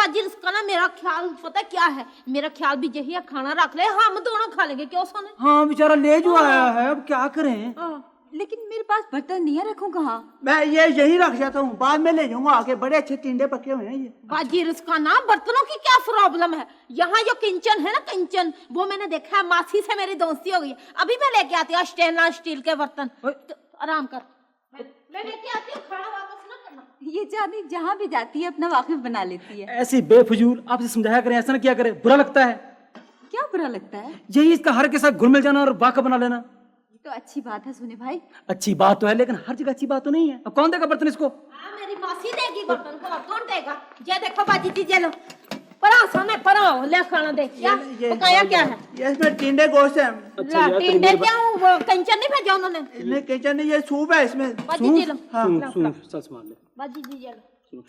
बाजी इसका ना मेरा ख्याल पता क्या है, मेरा ख्याल भी यही है, खाना रख ले, हम दोनों खा लेंगे, क्यों सोने? हाँ बेचारा ले जो आया है, अब क्या करें? लेकिन मेरे पास बर्तन नहीं है, रखूं कहाँ? मैं ये यही रख जाता हूँ, बाद में ले जाऊंगा आगे, बड़े अच्छे टिंडे पके हुए हैं ये। बाजी इसका ना बर्तनों की क्या प्रॉब्लम है? यहाँ जो किचन है ना, किचन, वो मैंने देखा है, मासी से मेरी दोस्ती हो गई, अभी मैं लेके आती हूँ स्टेनलेस स्टील के बर्तन। तो आराम कर, मैं लेके आती हूँ, खाना वापस ना करना। ये जानी जहाँ भी जाती है अपना वाकिफ बना लेती है। ऐसी बेफजूल आपसे समझाया करें, ऐसा ना किया करे, बुरा लगता है। क्या बुरा लगता है? यही इसका हर के साथ घुल मिल जाना और वाकिफ बना लेना। तो अच्छी बात है सोने भाई। अच्छी बात तो है, लेकिन हर जगह अच्छी बात तो नहीं है। अब कौन देगा बर्तन इसको? मेरी मासी देगी बर्तन को, कौन देगा? ये देखो बाजी जी, ये लो, पराओ सामने पराओ, ले खाना दे। क्या पकाया क्या है? ये इसमें टिंडे गोश्त है। टिंडे क्या, वो कंचन नहीं भेजा उन्होंने? इसमें किचन नहीं, ये सूप है इसमें। बाजी जी लो, सुन, चल संभाल ले। बाजी जी ये लो।